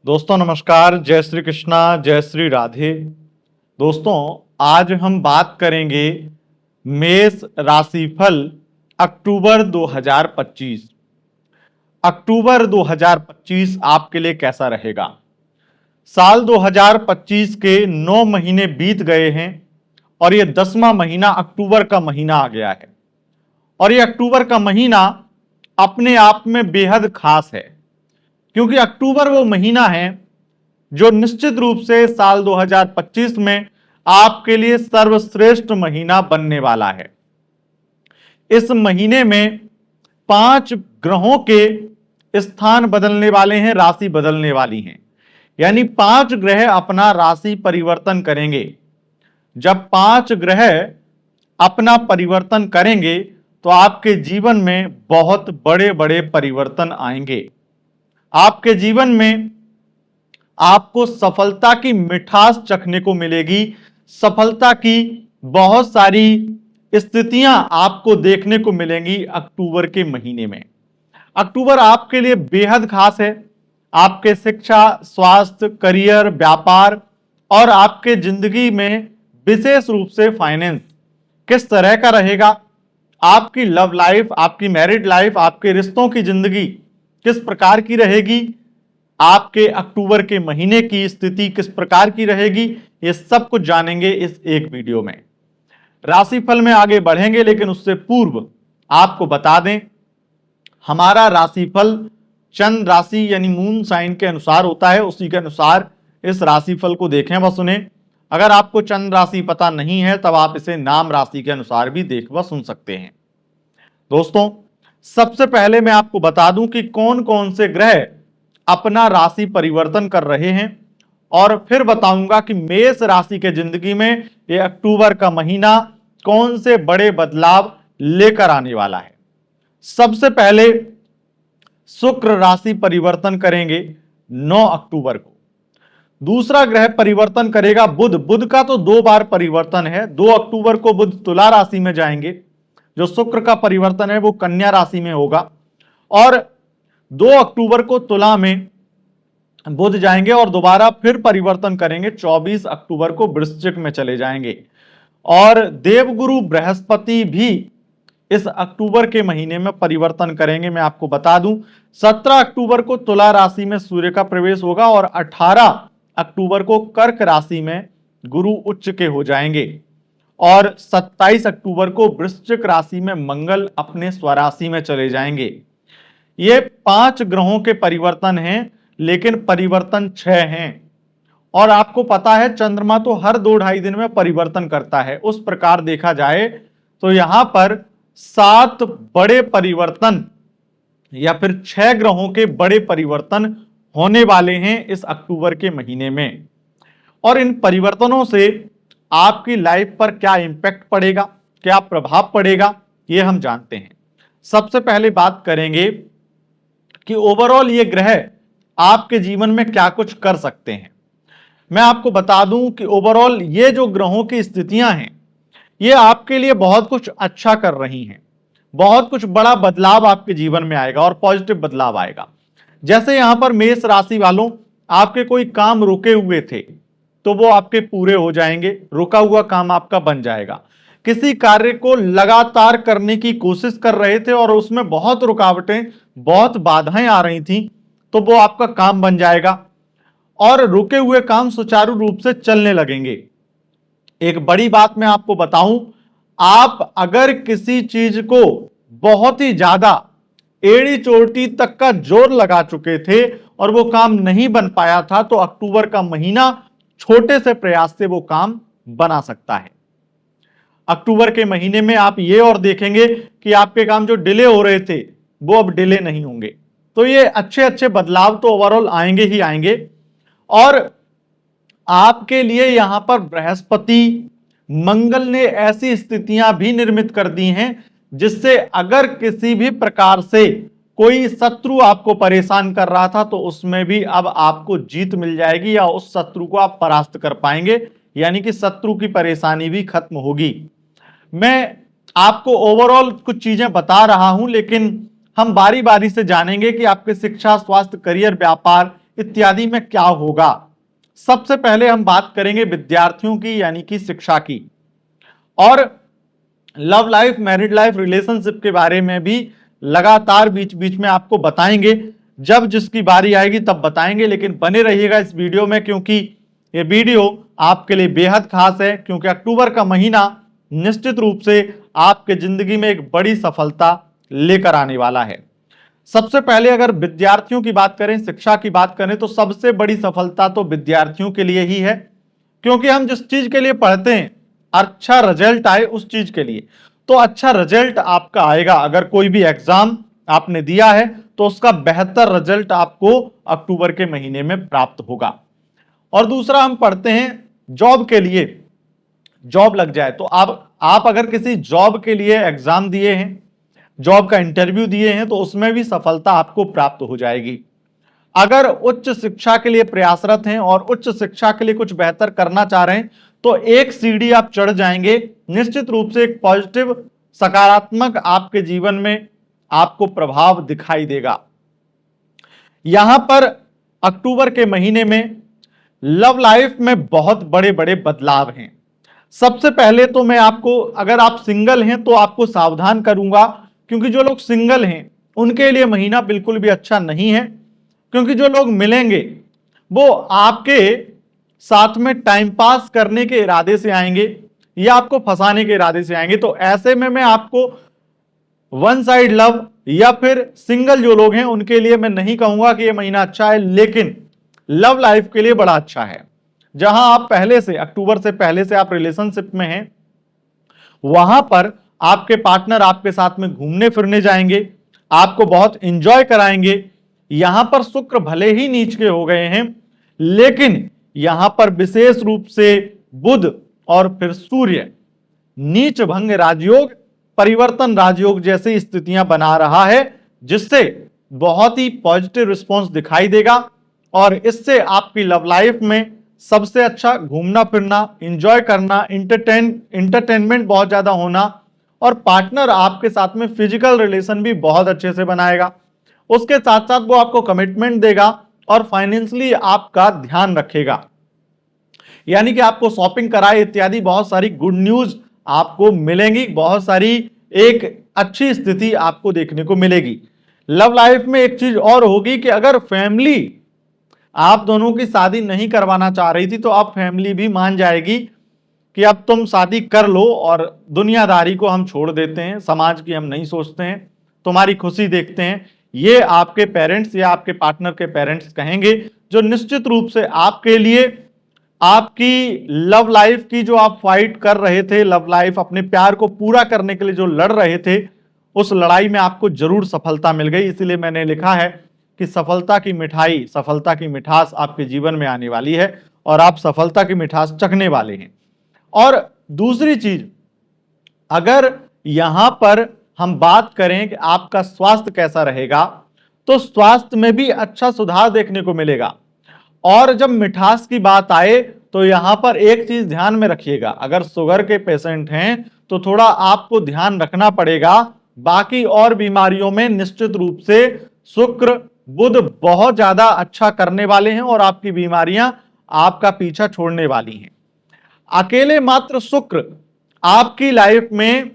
दोस्तों नमस्कार, जय श्री कृष्णा, जय श्री राधे। दोस्तों आज हम बात करेंगे मेष राशिफल अक्टूबर 2025। अक्टूबर 2025 आपके लिए कैसा रहेगा? साल 2025 के 9 महीने बीत गए हैं और ये 10वां महीना अक्टूबर का महीना आ गया है। और ये अक्टूबर का महीना अपने आप में बेहद खास है, क्योंकि अक्टूबर वो महीना है जो निश्चित रूप से साल 2025 में आपके लिए सर्वश्रेष्ठ महीना बनने वाला है। इस महीने में 5 ग्रहों के स्थान बदलने वाले हैं, राशि बदलने वाली हैं। यानी 5 ग्रह अपना राशि परिवर्तन करेंगे। जब 5 ग्रह अपना परिवर्तन करेंगे तो आपके जीवन में बहुत बड़े बड़े परिवर्तन आएंगे। आपके जीवन में आपको सफलता की मिठास चखने को मिलेगी। सफलता की बहुत सारी स्थितियां आपको देखने को मिलेंगी अक्टूबर के महीने में। अक्टूबर आपके लिए बेहद खास है। आपके शिक्षा, स्वास्थ्य, करियर, व्यापार और आपके जिंदगी में विशेष रूप से फाइनेंस किस तरह का रहेगा, आपकी लव लाइफ, आपकी मैरिड लाइफ, आपके रिश्तों की जिंदगी किस प्रकार की रहेगी, आपके अक्टूबर के महीने की स्थिति किस प्रकार की रहेगी, ये सब कुछ जानेंगे इस एक वीडियो में। राशिफल में आगे बढ़ेंगे, लेकिन उससे पूर्व आपको बता दें, हमारा राशिफल चंद्र राशि यानी मून साइन के अनुसार होता है। उसी के अनुसार इस राशिफल को देखें व सुने। अगर आपको चंद्र राशि पता नहीं है तब आप इसे नाम राशि के अनुसार भी देख व सुन सकते हैं। दोस्तों सबसे पहले मैं आपको बता दूं कि कौन कौन से ग्रह अपना राशि परिवर्तन कर रहे हैं, और फिर बताऊंगा कि मेष राशि के जिंदगी में ये अक्टूबर का महीना कौन से बड़े बदलाव लेकर आने वाला है। सबसे पहले शुक्र राशि परिवर्तन करेंगे 9 अक्टूबर को। दूसरा ग्रह परिवर्तन करेगा बुध। बुध का तो 2 बार परिवर्तन है। 2 अक्टूबर को बुध तुला राशि में जाएंगे। जो शुक्र का परिवर्तन है वो कन्या राशि में होगा, और 2 अक्टूबर को तुला में बुध जाएंगे और दोबारा फिर परिवर्तन करेंगे। 24 अक्टूबर को वृश्चिक में चले जाएंगे। और देवगुरु बृहस्पति भी इस अक्टूबर के महीने में परिवर्तन करेंगे। मैं आपको बता दूं 17 अक्टूबर को तुला राशि में सूर्य का प्रवेश होगा और 18 अक्टूबर को कर्क राशि में गुरु उच्च के हो जाएंगे, और 27 अक्टूबर को वृश्चिक राशि में मंगल अपने स्वराशि में चले जाएंगे। ये 5 ग्रहों के परिवर्तन हैं, लेकिन परिवर्तन 6 हैं। और आपको पता है चंद्रमा तो हर 2-2.5 दिन में परिवर्तन करता है। उस प्रकार देखा जाए तो यहां पर 7 बड़े परिवर्तन या फिर 6 ग्रहों के बड़े परिवर्तन होने वाले हैं इस अक्टूबर के महीने में। और इन परिवर्तनों से आपकी लाइफ पर क्या इंपैक्ट पड़ेगा, क्या प्रभाव पड़ेगा, ये हम जानते हैं। सबसे पहले बात करेंगे कि ओवरऑल ये ग्रह आपके जीवन में क्या कुछ कर सकते हैं। मैं आपको बता दूं कि ओवरऑल ये जो ग्रहों की स्थितियां हैं ये आपके लिए बहुत कुछ अच्छा कर रही हैं। बहुत कुछ बड़ा बदलाव आपके जीवन में आएगा और पॉजिटिव बदलाव आएगा। जैसे यहां पर मेष राशि वालों, आपके कोई काम रुके हुए थे तो वो आपके पूरे हो जाएंगे। रुका हुआ काम आपका बन जाएगा। किसी कार्य को लगातार करने की कोशिश कर रहे थे और उसमें बहुत रुकावटें, बहुत बाधाएं आ रही थी, तो वो आपका काम बन जाएगा और रुके हुए काम सुचारू रूप से चलने लगेंगे। एक बड़ी बात मैं आपको बताऊं, आप अगर किसी चीज को बहुत ही ज्यादा एड़ी चोटी तक का जोर लगा चुके थे और वो काम नहीं बन पाया था, तो अक्टूबर का महीना छोटे से प्रयास से वो काम बना सकता है। अक्टूबर के महीने में आप ये और देखेंगे कि आपके काम जो डिले हो रहे थे वो अब डिले नहीं होंगे। तो ये अच्छे अच्छे बदलाव तो ओवरऑल आएंगे ही आएंगे। और आपके लिए यहां पर बृहस्पति, मंगल ने ऐसी स्थितियां भी निर्मित कर दी हैं जिससे अगर किसी भी प्रकार से कोई शत्रु आपको परेशान कर रहा था तो उसमें भी अब आपको जीत मिल जाएगी, या उस शत्रु को आप परास्त कर पाएंगे। यानी कि शत्रु की परेशानी भी खत्म होगी। मैं आपको ओवरऑल कुछ चीजें बता रहा हूं, लेकिन हम बारी बारी से जानेंगे कि आपके शिक्षा, स्वास्थ्य, करियर, व्यापार इत्यादि में क्या होगा। सबसे पहले हम बात करेंगे विद्यार्थियों की यानी कि शिक्षा की, और love life, married life, relationship के बारे में भी लगातार बीच बीच में आपको बताएंगे। जब जिसकी बारी आएगी तब बताएंगे, लेकिन बने रहिएगा इस वीडियो में, क्योंकि ये वीडियो आपके लिए बेहद खास है। क्योंकि अक्टूबर का महीना निश्चित रूप से आपके जिंदगी में एक बड़ी सफलता लेकर आने वाला है। सबसे पहले अगर विद्यार्थियों की बात करें, शिक्षा की बात करें, तो सबसे बड़ी सफलता तो विद्यार्थियों के लिए ही है। क्योंकि हम जिस चीज के लिए पढ़ते हैं, अच्छा रिजल्ट आए उस चीज के लिए, तो अच्छा रिजल्ट आपका आएगा। अगर कोई भी एग्जाम आपने दिया है तो उसका बेहतर रिजल्ट आपको अक्टूबर के महीने में प्राप्त होगा। और दूसरा हम पढ़ते हैं जॉब के लिए, जॉब लग जाए, तो आप अगर किसी जॉब के लिए एग्जाम दिए हैं, जॉब का इंटरव्यू दिए हैं, तो उसमें भी सफलता आपको प्राप्त हो जाएगी। अगर उच्च शिक्षा के लिए प्रयासरत हैं और उच्च शिक्षा के लिए कुछ बेहतर करना चाह रहे हैं, तो एक सीढ़ी आप चढ़ जाएंगे। निश्चित रूप से एक पॉजिटिव, सकारात्मक आपके जीवन में आपको प्रभाव दिखाई देगा। यहां पर अक्टूबर के महीने में लव लाइफ में बहुत बड़े बड़े बदलाव हैं। सबसे पहले तो मैं आपको, अगर आप सिंगल हैं तो आपको सावधान करूंगा, क्योंकि जो लोग सिंगल हैं उनके लिए महीना बिल्कुल भी अच्छा नहीं है। क्योंकि जो लोग मिलेंगे वो आपके साथ में टाइम पास करने के इरादे से आएंगे या आपको फंसाने के इरादे से आएंगे। तो ऐसे में मैं आपको वन साइड लव या फिर सिंगल जो लोग हैं उनके लिए मैं नहीं कहूंगा कि यह महीना अच्छा है, लेकिन लव लाइफ के लिए बड़ा अच्छा है। जहां आप पहले से, अक्टूबर से पहले से आप रिलेशनशिप में हैं, वहां पर आपके पार्टनर आपके साथ में घूमने फिरने जाएंगे, आपको बहुत इंजॉय कराएंगे। यहां पर शुक्र भले ही नीच के हो गए हैं, लेकिन यहां पर विशेष रूप से बुध और फिर सूर्य नीच भंग राजयोग, परिवर्तन राजयोग जैसी स्थितियां बना रहा है, जिससे बहुत ही पॉजिटिव रिस्पॉन्स दिखाई देगा। और इससे आपकी लव लाइफ में सबसे अच्छा घूमना फिरना, इंजॉय करना, इंटरटेनमेंट बहुत ज्यादा होना, और पार्टनर आपके साथ में फिजिकल रिलेशन भी बहुत अच्छे से बनाएगा। उसके साथ साथ वो आपको कमिटमेंट देगा और फाइनेंशियली आपका ध्यान रखेगा, यानी कि आपको शॉपिंग कराए इत्यादि बहुत सारी गुड न्यूज आपको मिलेंगी, बहुत सारी एक अच्छी स्थिति आपको देखने को मिलेगी। लव लाइफ में एक चीज और होगी कि अगर फैमिली आप दोनों की शादी नहीं करवाना चाह रही थी, तो अब फैमिली भी मान जाएगी कि अब तुम शादी कर लो और दुनियादारी को हम छोड़ देते हैं, समाज की हम नहीं सोचते हैं, तुम्हारी खुशी देखते हैं। ये आपके पेरेंट्स या आपके पार्टनर के पेरेंट्स कहेंगे, जो निश्चित रूप से आपके लिए, आपकी लव लाइफ की जो आप फाइट कर रहे थे, लव लाइफ अपने प्यार को पूरा करने के लिए जो लड़ रहे थे, उस लड़ाई में आपको जरूर सफलता मिल गई। इसीलिए मैंने लिखा है कि सफलता की मिठाई, सफलता की मिठास आपके जीवन में आने वाली है और आप सफलता की मिठास चखने वाले हैं। और दूसरी चीज, अगर यहां पर हम बात करें कि आपका स्वास्थ्य कैसा रहेगा, तो स्वास्थ्य में भी अच्छा सुधार देखने को मिलेगा। और जब मिठास की बात आए तो यहां पर एक चीज ध्यान में रखिएगा, अगर शुगर के पेशेंट हैं तो थोड़ा आपको ध्यान रखना पड़ेगा। बाकी और बीमारियों में निश्चित रूप से शुक्र बुध बहुत ज्यादा अच्छा करने वाले हैं और आपकी बीमारियां आपका पीछा छोड़ने वाली हैं। अकेले मात्र शुक्र आपकी लाइफ में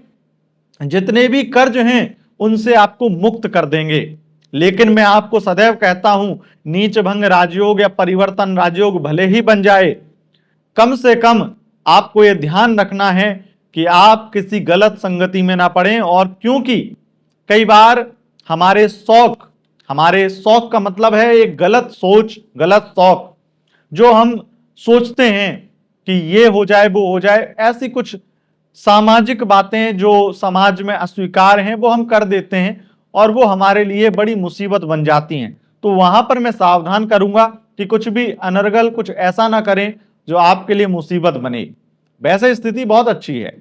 जितने भी कर्ज हैं उनसे आपको मुक्त कर देंगे। लेकिन मैं आपको सदैव कहता हूं, नीच भंग राजयोग या परिवर्तन राजयोग भले ही बन जाए, कम से कम आपको यह ध्यान रखना है कि आप किसी गलत संगति में ना पड़ें। और क्योंकि कई बार हमारे शौक का मतलब है एक गलत सोच, गलत शौक, जो हम सोचते हैं कि ये हो जाए वो हो जाए, ऐसी कुछ सामाजिक बातें जो समाज में अस्वीकार हैं वो हम कर देते हैं और वो हमारे लिए बड़ी मुसीबत बन जाती हैं। तो वहां पर मैं सावधान करूंगा कि कुछ भी अनर्गल, कुछ ऐसा ना करें जो आपके लिए मुसीबत बने। वैसे स्थिति बहुत अच्छी है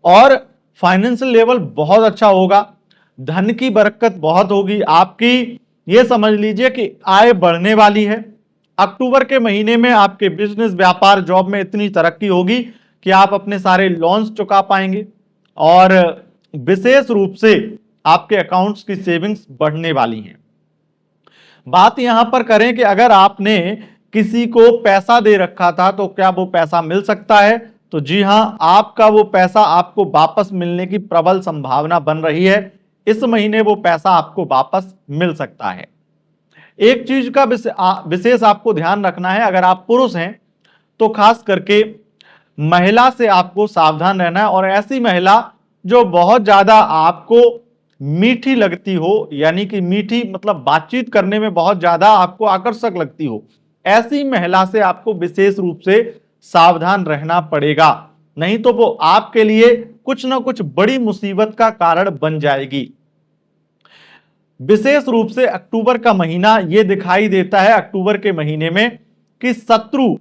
और फाइनेंशियल लेवल बहुत अच्छा होगा, धन की बरकत बहुत होगी आपकी। ये समझ लीजिए कि आय बढ़ने वाली है। अक्टूबर के महीने में आपके बिजनेस, व्यापार, जॉब में इतनी तरक्की होगी कि आप अपने सारे लोन्स चुका पाएंगे और विशेष रूप से आपके अकाउंट्स की सेविंग्स बढ़ने वाली हैं। बात यहां पर करें कि अगर आपने किसी को पैसा दे रखा था तो क्या वो पैसा मिल सकता है? तो जी हां, आपका वो पैसा आपको वापस मिलने की प्रबल संभावना बन रही है। इस महीने वो पैसा आपको वापस मिल सकता है। एक चीज का विशेष आपको ध्यान रखना है, अगर आप पुरुष हैं तो खास करके महिला से आपको सावधान रहना है, और ऐसी महिला जो बहुत ज्यादा आपको मीठी लगती हो, यानी कि मीठी मतलब बातचीत करने में बहुत ज्यादा आपको आकर्षक लगती हो, ऐसी महिला से आपको विशेष रूप से सावधान रहना पड़ेगा, नहीं तो वो आपके लिए कुछ ना कुछ बड़ी मुसीबत का कारण बन जाएगी। विशेष रूप से अक्टूबर का महीना यह दिखाई देता है, अक्टूबर के महीने में, कि शत्रु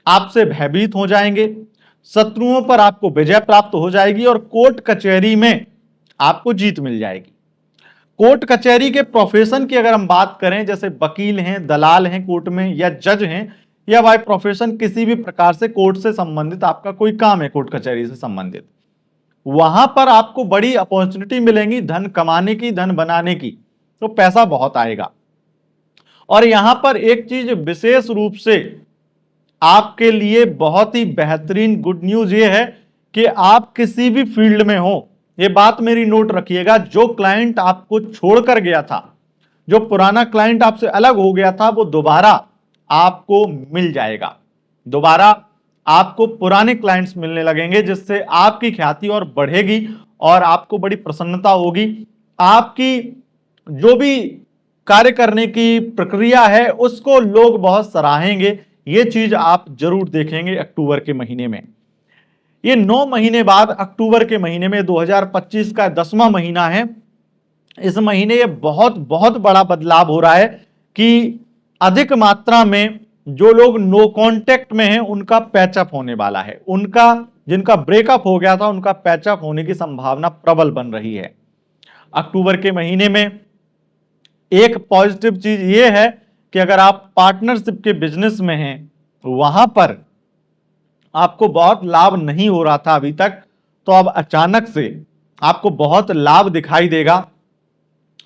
आपसे भयभीत हो जाएंगे, शत्रुओं पर आपको विजय प्राप्त हो जाएगी और कोर्ट कचहरी में आपको जीत मिल जाएगी। कोर्ट कचहरी के प्रोफेशन की अगर हम बात करें, जैसे वकील हैं, दलाल हैं कोर्ट में, या जज हैं, या बाय प्रोफेशन किसी भी प्रकार से कोर्ट से संबंधित आपका कोई काम है, कोर्ट कचहरी से संबंधित, वहां पर आपको बड़ी अपॉर्चुनिटी मिलेंगी धन कमाने की, धन बनाने की, तो पैसा बहुत आएगा। और यहां पर एक चीज विशेष रूप से आपके लिए बहुत ही बेहतरीन गुड न्यूज ये है कि आप किसी भी फील्ड में हो, ये बात मेरी नोट रखिएगा, जो क्लाइंट आपको छोड़कर गया था, जो पुराना क्लाइंट आपसे अलग हो गया था, वो दोबारा आपको मिल जाएगा, दोबारा आपको पुराने क्लाइंट्स मिलने लगेंगे, जिससे आपकी ख्याति और बढ़ेगी और आपको बड़ी प्रसन्नता होगी। आपकी जो भी कार्य करने की प्रक्रिया है उसको लोग बहुत सराहेंगे, ये चीज आप जरूर देखेंगे अक्टूबर के महीने में। ये 9 महीने बाद अक्टूबर के महीने में 2025 का 10वां महीना है, इस महीने ये बहुत बहुत बड़ा बदलाव हो रहा है कि अधिक मात्रा में जो लोग नो कांटेक्ट में हैं उनका पैचअप होने वाला है, उनका जिनका ब्रेकअप हो गया था उनका पैचअप होने की संभावना प्रबल बन रही है। अक्टूबर के महीने में एक पॉजिटिव चीज ये है कि अगर आप पार्टनरशिप के बिजनेस में हैं, वहां पर आपको बहुत लाभ नहीं हो रहा था अभी तक, तो अब अचानक से आपको बहुत लाभ दिखाई देगा,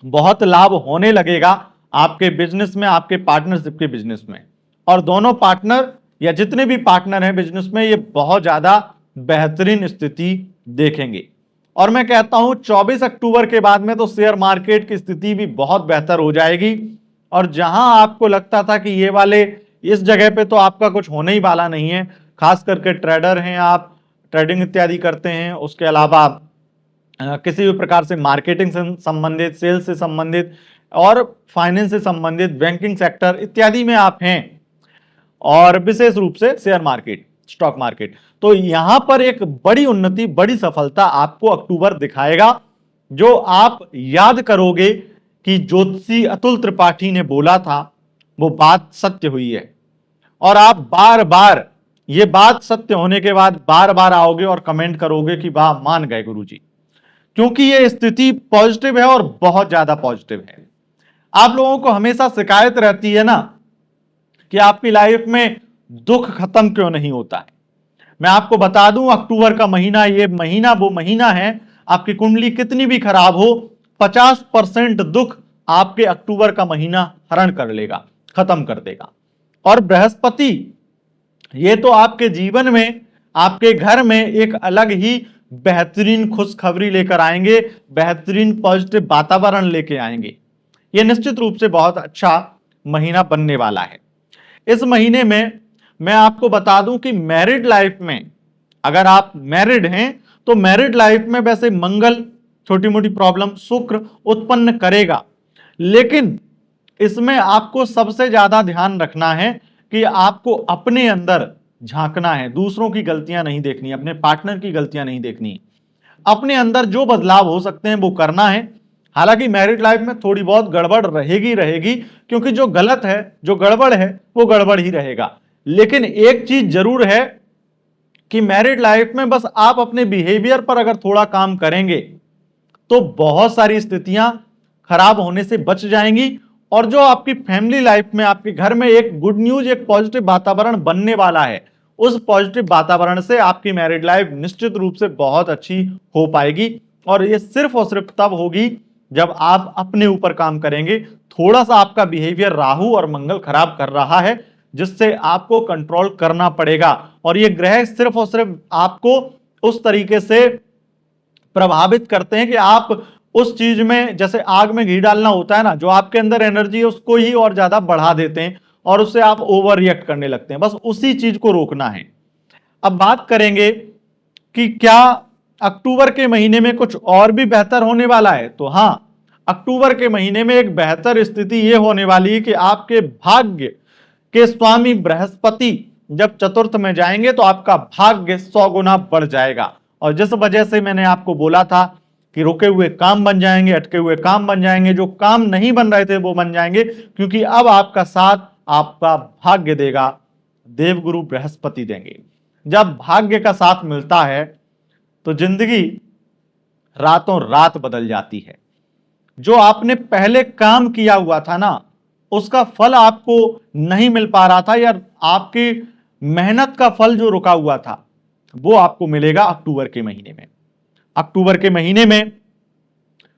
बहुत लाभ होने लगेगा आपके बिजनेस में, आपके पार्टनरशिप के बिजनेस में। और दोनों पार्टनर या जितने भी पार्टनर हैं बिजनेस में, ये बहुत ज्यादा बेहतरीन स्थिति देखेंगे। और मैं कहता हूं 24 अक्टूबर के बाद में तो शेयर मार्केट की स्थिति भी बहुत बेहतर हो जाएगी, और जहां आपको लगता था कि ये वाले इस जगह पे तो आपका कुछ होने ही वाला नहीं है, खास करके ट्रेडर हैं आप, ट्रेडिंग इत्यादि करते हैं, उसके अलावा किसी भी प्रकार से मार्केटिंग से संबंधित, सेल्स से संबंधित और फाइनेंस से संबंधित, बैंकिंग सेक्टर इत्यादि में आप हैं, और विशेष रूप से शेयर मार्केट, स्टॉक मार्केट, तो यहां पर एक बड़ी उन्नति, बड़ी सफलता आपको अक्टूबर दिखाएगा, जो आप याद करोगे कि ज्योतिषी अतुल त्रिपाठी ने बोला था वो बात सत्य हुई है, और आप बार बार ये बात सत्य होने के बाद बार बार आओगे और कमेंट करोगे कि वाह मान गए गुरुजी, क्योंकि ये स्थिति पॉजिटिव है और बहुत ज्यादा पॉजिटिव है। आप लोगों को हमेशा शिकायत रहती है ना कि आपकी लाइफ में दुख खत्म क्यों नहीं होता है। मैं आपको बता दूं, अक्टूबर का महीना, ये महीना वो महीना है, आपकी कुंडली कितनी भी खराब हो, 50% दुख आपके अक्टूबर का महीना हरण कर लेगा, खत्म कर देगा। और बृहस्पति ये तो आपके जीवन में, आपके घर में एक अलग ही बेहतरीन खुशखबरी लेकर आएंगे, बेहतरीन पॉजिटिव वातावरण लेके आएंगे। यह निश्चित रूप से बहुत अच्छा महीना बनने वाला है। इस महीने में मैं आपको बता दूं कि मैरिड लाइफ में, अगर आप मैरिड हैं तो मैरिड लाइफ में वैसे मंगल छोटी मोटी प्रॉब्लम शुक्र उत्पन्न करेगा, लेकिन इसमें आपको सबसे ज्यादा ध्यान रखना है कि आपको अपने अंदर झांकना है, दूसरों की गलतियां नहीं देखनी, अपने पार्टनर की गलतियां नहीं देखनी, अपने अंदर जो बदलाव हो सकते हैं वो करना है। हालांकि मैरिड लाइफ में थोड़ी बहुत गड़बड़ रहेगी रहेगी, क्योंकि जो गलत है, जो गड़बड़ है वो गड़बड़ ही रहेगा, लेकिन एक चीज जरूर है कि मैरिड लाइफ में बस आप अपने बिहेवियर पर अगर थोड़ा काम करेंगे तो बहुत सारी स्थितियां खराब होने से बच जाएंगी, और जो आपकी फैमिली लाइफ में, आपके घर में एक गुड न्यूज, एक पॉजिटिव वातावरण बनने वाला है, उस पॉजिटिव वातावरण से आपकी मैरिड लाइफ निश्चित रूप से बहुत अच्छी हो पाएगी। और ये सिर्फ और सिर्फ तब होगी जब आप अपने ऊपर काम करेंगे। थोड़ा सा आपका बिहेवियर राहु और मंगल खराब कर रहा है, जिससे आपको कंट्रोल करना पड़ेगा। और ये ग्रह सिर्फ और सिर्फ आपको उस तरीके से प्रभावित करते हैं कि आप उस चीज में, जैसे आग में घी डालना होता है ना, जो आपके अंदर एनर्जी है उसको ही और ज्यादा बढ़ा देते हैं और उससे आप ओवर रिएक्ट करने लगते हैं। बस उसी चीज को रोकना है। अब बात करेंगे कि क्या अक्टूबर के महीने में कुछ और भी बेहतर होने वाला है। तो हां, अक्टूबर के महीने में एक बेहतर स्थिति यह होने वाली है कि आपके भाग्य के स्वामी बृहस्पति जब चतुर्थ में जाएंगे तो आपका भाग्य 100 गुना बढ़ जाएगा। और जिस वजह से मैंने आपको बोला था कि रुके हुए काम बन जाएंगे, अटके हुए काम बन जाएंगे, जो काम नहीं बन रहे थे वो बन जाएंगे, क्योंकि अब आपका साथ आपका भाग्य देगा, देवगुरु बृहस्पति देंगे। जब भाग्य का साथ मिलता है तो जिंदगी रातों रात बदल जाती है। जो आपने पहले काम किया हुआ था ना, उसका फल आपको नहीं मिल पा रहा था, या आपकी मेहनत का फल जो रुका हुआ था वो आपको मिलेगा अक्टूबर के महीने में। अक्टूबर के महीने में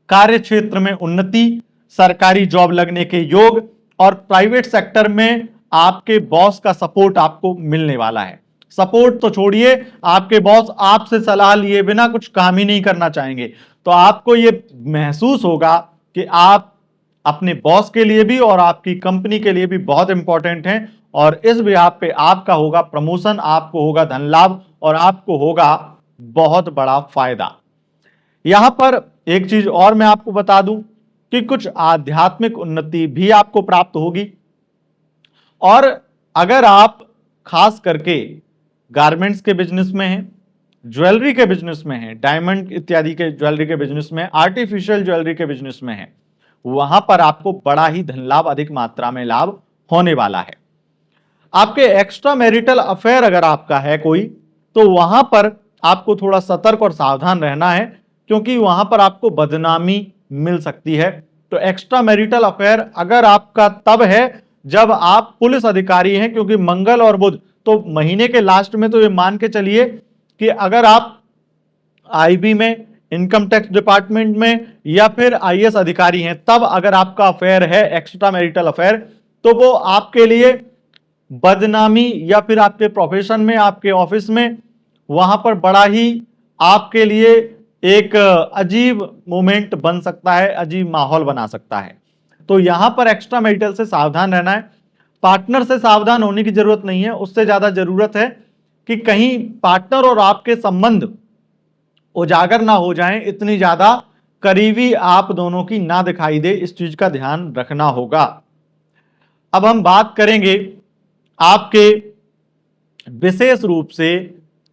कार्य क्षेत्र में उन्नति, सरकारी जॉब लगने के योग और प्राइवेट सेक्टर में आपके बॉस का सपोर्ट आपको मिलने वाला है। सपोर्ट तो छोड़िए, आपके बॉस आपसे सलाह लिए बिना कुछ काम ही नहीं करना चाहेंगे। तो आपको यह महसूस होगा कि आप अपने बॉस के लिए भी और आपकी कंपनी के लिए भी बहुत इंपॉर्टेंट हैं, और इस बिहाफ पे आपका होगा प्रमोशन, आपको होगा धन लाभ और आपको होगा बहुत बड़ा फायदा। यहां पर एक चीज और मैं आपको बता दूं कि कुछ आध्यात्मिक उन्नति भी आपको प्राप्त होगी। और अगर आप खास करके गारमेंट्स के बिजनेस में हैं, ज्वेलरी के बिजनेस में हैं, डायमंड इत्यादि के ज्वेलरी के बिजनेस में, आर्टिफिशियल ज्वेलरी के बिजनेस में हैं, वहां पर आपको बड़ा ही धन लाभ, अधिक मात्रा में लाभ होने वाला है। आपके एक्स्ट्रा मैरिटल अफेयर अगर आपका है कोई, तो वहां पर आपको थोड़ा सतर्क और सावधान रहना है, क्योंकि वहां पर आपको बदनामी मिल सकती है। तो एक्स्ट्रा मैरिटल अफेयर अगर आपका तब है जब आप पुलिस अधिकारी हैं, क्योंकि मंगल और बुध तो महीने के लास्ट में, तो ये मान के चलिए कि अगर आप आईबी में, इनकम टैक्स डिपार्टमेंट में या फिर आईएएस अधिकारी हैं, तब अगर आपका अफेयर है एक्स्ट्रा मैरिटल अफेयर, तो वो आपके लिए बदनामी, या फिर आपके प्रोफेशन में, आपके ऑफिस में, वहां पर बड़ा ही आपके लिए एक अजीब मोमेंट बन सकता है, अजीब माहौल बना सकता है। तो यहां पर एक्स्ट्रा मैरिटल से सावधान रहना है। पार्टनर से सावधान होने की जरूरत नहीं है, उससे ज्यादा जरूरत है कि कहीं पार्टनर और आपके संबंध उजागर ना हो जाएं, इतनी ज्यादा करीबी आप दोनों की ना दिखाई दे, इस चीज का ध्यान रखना होगा। अब हम बात करेंगे आपके विशेष रूप से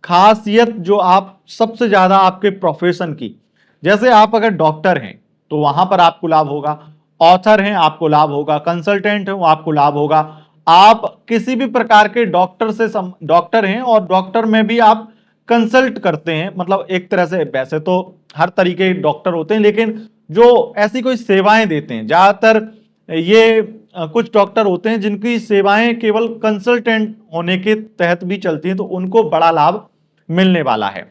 खासियत जो आप सबसे ज्यादा आपके प्रोफेशन की, जैसे आप अगर डॉक्टर हैं तो वहां पर आपको लाभ होगा, ऑथर हैं आपको लाभ होगा, कंसल्टेंट हैं आपको लाभ होगा। आप किसी भी प्रकार के डॉक्टर हैं और डॉक्टर में भी आप कंसल्ट करते हैं, मतलब एक तरह से, वैसे तो हर तरीके के डॉक्टर होते हैं, लेकिन जो ऐसी कोई सेवाएं देते हैं, ज्यादातर ये कुछ डॉक्टर होते हैं जिनकी सेवाएं केवल कंसल्टेंट होने के तहत भी चलती हैं, तो उनको बड़ा लाभ मिलने वाला है।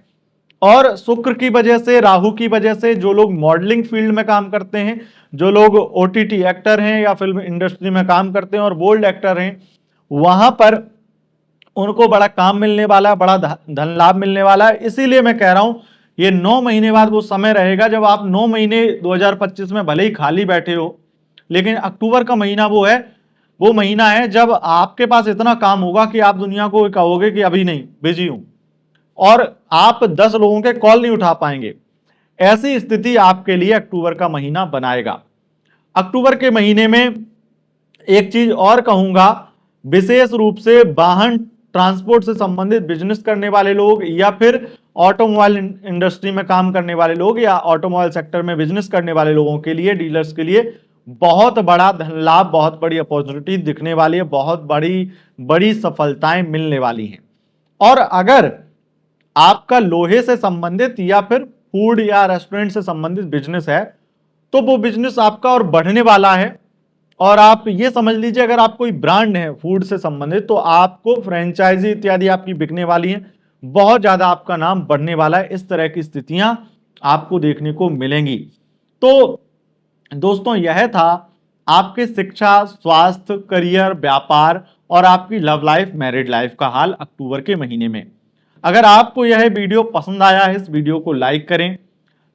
और शुक्र की वजह से, राहु की वजह से, जो लोग मॉडलिंग फील्ड में काम करते हैं, जो लोग ओटीटी एक्टर हैं या फिल्म इंडस्ट्री में काम करते हैं और बोल्ड एक्टर हैं, वहां पर उनको बड़ा काम मिलने वाला है, बड़ा धन लाभ मिलने वाला है। इसीलिए मैं कह रहा हूं, ये 9 महीने बाद वो समय रहेगा जब आप 9 महीने 2025 में भले ही खाली बैठे हो, लेकिन अक्टूबर का महीना वो महीना है जब आपके पास इतना काम होगा कि आप दुनिया को कहोगे कि अभी नहीं, बिजी हूं, और आप 10 लोगों के कॉल नहीं उठा पाएंगे। ऐसी स्थिति आपके लिए अक्टूबर का महीना बनाएगा। अक्टूबर के महीने में एक चीज और कहूंगा, विशेष रूप से वाहन ट्रांसपोर्ट से संबंधित बिजनेस करने वाले लोग, या फिर ऑटोमोबाइल इंडस्ट्री में काम करने वाले लोग, या ऑटोमोबाइल सेक्टर में बिजनेस करने वाले लोगों के लिए, डीलर्स के लिए बहुत बड़ा धन लाभ, बहुत बड़ी अपॉर्चुनिटी दिखने वाली है, बहुत बड़ी बड़ी सफलताएं मिलने वाली हैं। और अगर आपका लोहे से संबंधित या फिर फूड या रेस्टोरेंट से संबंधित बिजनेस है, तो वो बिजनेस आपका और बढ़ने वाला है। और आप ये समझ लीजिए, अगर आप कोई ब्रांड है फूड से संबंधित, तो आपको फ्रेंचाइजी इत्यादि आपकी बिकने वाली है, बहुत ज्यादा आपका नाम बढ़ने वाला है। इस तरह की स्थितियां आपको देखने को मिलेंगी। तो दोस्तों यह था आपके शिक्षा, स्वास्थ्य, करियर, व्यापार और आपकी लव लाइफ, मैरिड लाइफ का हाल अक्टूबर के महीने में। अगर आपको यह वीडियो पसंद आया है, इस वीडियो को लाइक करें,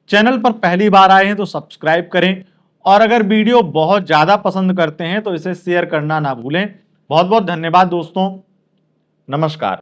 चैनल पर पहली बार आए हैं तो सब्सक्राइब करें, और अगर वीडियो बहुत ज्यादा पसंद करते हैं तो इसे शेयर करना ना भूलें। बहुत बहुत धन्यवाद दोस्तों, नमस्कार।